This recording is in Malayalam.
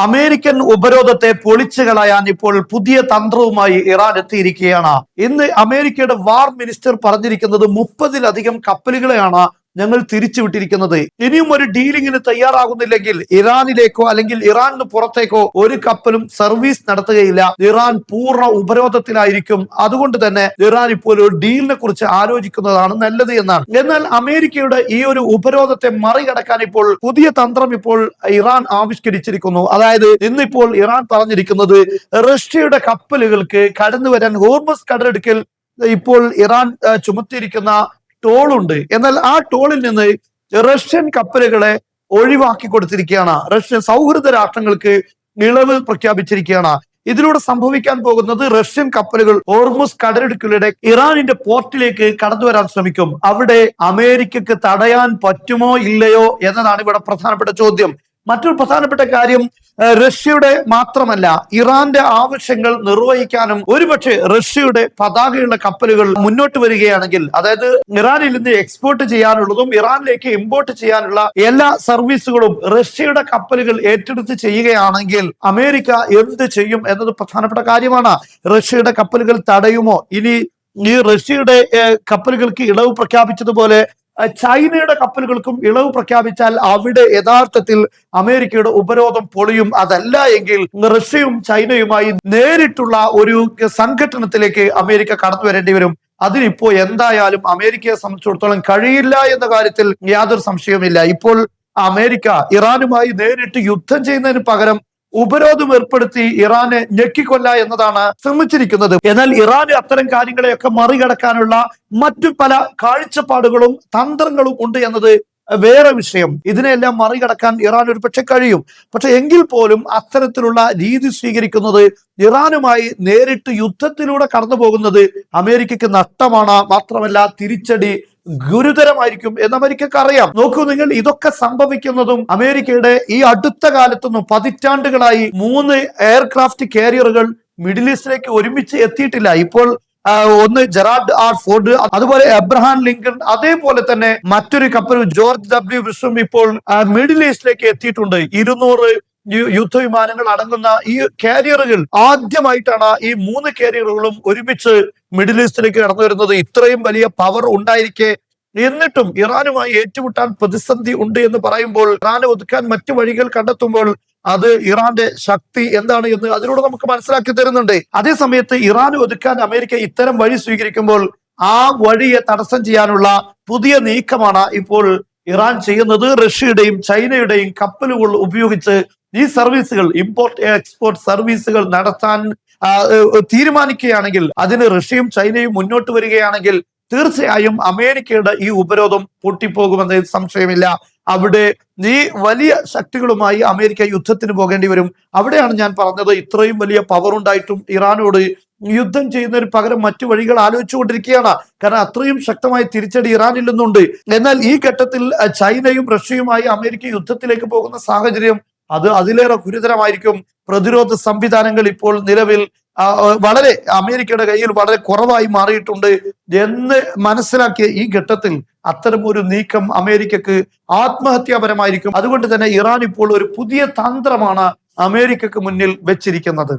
അമേരിക്കൻ ഉപരോധത്തെ പൊളിച്ചു കളയാൻ ഇപ്പോൾ പുതിയ തന്ത്രവുമായി ഇറാൻ എത്തിയിരിക്കുകയാണ്. ഇന്ന് അമേരിക്കയുടെ വാർ മിനിസ്റ്റർ പറഞ്ഞിരിക്കുന്നത് 30-ലധികം കപ്പലുകളെയാണ് ഞങ്ങൾ തിരിച്ചുവിട്ടിരിക്കുന്നത്. ഇനിയും ഒരു ഡീലിങ്ങിന് തയ്യാറാകുന്നില്ലെങ്കിൽ ഇറാനിലേക്കോ അല്ലെങ്കിൽ ഇറാനിന് പുറത്തേക്കോ ഒരു കപ്പലും സർവീസ് നടത്തുകയില്ല. ഇറാൻ പൂർണ്ണ ഉപരോധത്തിലായിരിക്കും. അതുകൊണ്ട് തന്നെ ഇറാൻ ഇപ്പോൾ ഒരു ഡീലിനെ കുറിച്ച് ആലോചിക്കുന്നതാണ് നല്ലത് എന്നാണ്. എന്നാൽ അമേരിക്കയുടെ ഈ ഒരു ഉപരോധത്തെ മറികടക്കാൻ ഇപ്പോൾ പുതിയ തന്ത്രം ഇപ്പോൾ ഇറാൻ ആവിഷ്കരിച്ചിരിക്കുന്നു. അതായത് ഇന്നിപ്പോൾ ഇറാൻ പറഞ്ഞിരിക്കുന്നത് റഷ്യയുടെ കപ്പലുകൾക്ക് കടന്നു വരാൻ ഹോർമസ് കടലിടുക്കിൽ ഇപ്പോൾ ഇറാൻ ചുമത്തിയിരിക്കുന്ന ടോളുണ്ട്. എന്നാൽ ആ ടോളിൽ നിന്ന് റഷ്യൻ കപ്പലുകളെ ഒഴിവാക്കി കൊടുത്തിരിക്കുകയാണ്. റഷ്യൻ സൗഹൃദ രാഷ്ട്രങ്ങൾക്ക് ഇളവ് പ്രഖ്യാപിച്ചിരിക്കുകയാണ്. ഇതിലൂടെ സംഭവിക്കാൻ പോകുന്നത് റഷ്യൻ കപ്പലുകൾ ഹോർമുസ് കടലിടുക്കിലൂടെ ഇറാനിന്റെ പോർട്ടിലേക്ക് കടന്നു വരാൻ ശ്രമിക്കും. അവിടെ അമേരിക്കക്ക് തടയാൻ പറ്റുമോ ഇല്ലയോ എന്നതാണ് ഇവിടെ പ്രധാനപ്പെട്ട ചോദ്യം. മറ്റൊരു പ്രധാനപ്പെട്ട കാര്യം, റഷ്യയുടെ മാത്രമല്ല ഇറാന്റെ ആവശ്യങ്ങൾ നിർവഹിക്കാനും ഒരുപക്ഷെ റഷ്യയുടെ പതാകയുള്ള കപ്പലുകൾ മുന്നോട്ട് വരികയാണെങ്കിൽ, അതായത് ഇറാനിൽ നിന്ന് എക്സ്പോർട്ട് ചെയ്യാനുള്ളതും ഇറാനിലേക്ക് ഇമ്പോർട്ട് ചെയ്യാനുള്ള എല്ലാ സർവീസുകളും റഷ്യയുടെ കപ്പലുകൾ ഏറ്റെടുത്ത് ചെയ്യുകയാണെങ്കിൽ അമേരിക്ക എന്ത് ചെയ്യും എന്നത് പ്രധാനപ്പെട്ട കാര്യമാണ്. റഷ്യയുടെ കപ്പലുകൾ തടയുമോ? ഇനി ഈ റഷ്യയുടെ കപ്പലുകൾക്ക് ഇളവ് പ്രഖ്യാപിച്ചതുപോലെ ചൈനയുടെ കപ്പലുകൾക്കും ഇളവ് പ്രഖ്യാപിച്ചാൽ അവിടെ യഥാർത്ഥത്തിൽ അമേരിക്കയുടെ ഉപരോധം പൊളിയും. അതല്ല എങ്കിൽ റഷ്യയും ചൈനയുമായി നേരിട്ടുള്ള ഒരു സംഘട്ടനത്തിലേക്ക് അമേരിക്ക കടന്നു വരേണ്ടി വരും. അതിനിപ്പോ എന്തായാലും അമേരിക്കയെ സംബന്ധിച്ചിടത്തോളം കഴിയില്ല എന്ന കാര്യത്തിൽ യാതൊരു സംശയവുമില്ല. ഇപ്പോൾ അമേരിക്ക ഇറാനുമായി നേരിട്ട് യുദ്ധം ചെയ്യുന്നതിന് പകരം ഉപരോധം ഏർപ്പെടുത്തി ഇറാനെ ഞെക്കിക്കൊല്ല എന്നതാണ് ശ്രമിച്ചിരിക്കുന്നത്. എന്നാൽ ഇറാന് അത്തരം കാര്യങ്ങളെയൊക്കെ മറികടക്കാനുള്ള മറ്റു പല കാഴ്ചപ്പാടുകളും തന്ത്രങ്ങളും ഉണ്ട് എന്നത് വേറെ വിഷയം. ഇതിനെല്ലാം മറികടക്കാൻ ഇറാൻ ഒരു പക്ഷെ കഴിയും. പക്ഷെ എങ്കിൽ പോലും അത്തരത്തിലുള്ള രീതി സ്വീകരിക്കുന്നത്, ഇറാനുമായി നേരിട്ട് യുദ്ധത്തിലൂടെ കടന്നു പോകുന്നത് അമേരിക്കക്ക് നഷ്ടമാണ്. മാത്രമല്ല തിരിച്ചടി ഗുരുതരമായിരിക്കും എന്ന് അമേരിക്കക്ക് അറിയാം. നോക്കൂ നിങ്ങൾ, ഇതൊക്കെ സംഭവിക്കുന്നതും അമേരിക്കയുടെ ഈ അടുത്ത കാലത്തൊന്നും പതിറ്റാണ്ടുകളായി 3 എയർക്രാഫ്റ്റ് കാരിയറുകൾ മിഡിൽ ഈസ്റ്റിലേക്ക് ഒരുമിച്ച് എത്തിയിട്ടില്ല. ഇപ്പോൾ ഒന്ന് ജെറാർഡ് ആർ ഫോർഡ്, അതുപോലെ എബ്രഹാം ലിങ്കൺ, അതേപോലെ തന്നെ മറ്റൊരു കപ്പൽ ജോർജ് ഡബ്ല്യു ബുഷും ഇപ്പോൾ മിഡിൽ ഈസ്റ്റിലേക്ക് എത്തിയിട്ടുണ്ട്. 200 യുദ്ധവിമാനങ്ങൾ അടങ്ങുന്ന ഈ കാരിയറുകൾ ആദ്യമായിട്ടാണ് ഈ 3 കാരിയറുകളും ഒരുമിച്ച് മിഡിൽ ഈസ്റ്റിലേക്ക് കടന്നു വരുന്നത്. ഇത്രയും വലിയ പവർ ഉണ്ടായിരിക്കെ എന്നിട്ടും ഇറാനുമായി ഏറ്റുമുട്ടാൻ പ്രതിസന്ധി ഉണ്ട് എന്ന് പറയുമ്പോൾ, ഇറാനെ ഒതുക്കാൻ മറ്റു വഴികൾ കണ്ടെത്തുമ്പോൾ അത് ഇറാന്റെ ശക്തി എന്താണ് എന്ന് അതിലൂടെ നമുക്ക് മനസ്സിലാക്കി തരുന്നുണ്ട്. അതേ സമയത്ത് ഇറാനെ ഒതുക്കാൻ അമേരിക്ക ഇത്തരം വഴി സ്വീകരിക്കുമ്പോൾ ആ വഴിയെ തടസ്സം ചെയ്യാനുള്ള പുതിയ നീക്കമാണ് ഇപ്പോൾ ഇറാൻ ചെയ്യുന്നത്. റഷ്യയുടെയും ചൈനയുടെയും കപ്പലുകൾ ഉപയോഗിച്ച് ഈ സർവീസുകൾ, ഇമ്പോർട്ട് എക്സ്പോർട്ട് സർവീസുകൾ നടത്താൻ തീരുമാനിക്കുകയാണെങ്കിൽ, അതിന് റഷ്യയും ചൈനയും മുന്നോട്ട് വരികയാണെങ്കിൽ തീർച്ചയായും അമേരിക്കയുടെ ഈ ഉപരോധം പൊട്ടിപ്പോകുമെന്ന് സംശയമില്ല. അവിടെ ഈ വലിയ ശക്തികളുമായി അമേരിക്ക യുദ്ധത്തിന് പോകേണ്ടി വരും. അവിടെയാണ് ഞാൻ പറഞ്ഞത്, ഇത്രയും വലിയ പവർ ഉണ്ടായിട്ടും ഇറാനോട് യുദ്ധം ചെയ്യുന്നതിന് പകരം മറ്റു വഴികൾ ആലോചിച്ചുകൊണ്ടിരിക്കുകയാണ്. കാരണം അത്രയും ശക്തമായ തിരിച്ചടി ഇറാനിൽ നിന്നുണ്ട്. എന്നാൽ ഈ ഘട്ടത്തിൽ ചൈനയും റഷ്യയുമായി അമേരിക്ക യുദ്ധത്തിലേക്ക് പോകുന്ന സാഹചര്യം അത് അതിലേറെ ഗുരുതരമായിരിക്കും. പ്രതിരോധ സംവിധാനങ്ങൾ ഇപ്പോൾ നിലവിൽ വളരെ അമേരിക്കയുടെ കയ്യിൽ വളരെ കുറവായി മാറിയിട്ടുണ്ട് എന്ന് മനസ്സിലാക്കിയ ഈ ഘട്ടത്തിൽ അത്തരം ഒരു നീക്കം അമേരിക്കക്ക് ആത്മഹത്യാപരമായിരിക്കും. അതുകൊണ്ട് തന്നെ ഇറാൻ ഇപ്പോൾ ഒരു പുതിയ തന്ത്രമാണ് അമേരിക്കക്ക് മുന്നിൽ വെച്ചിരിക്കുന്നത്.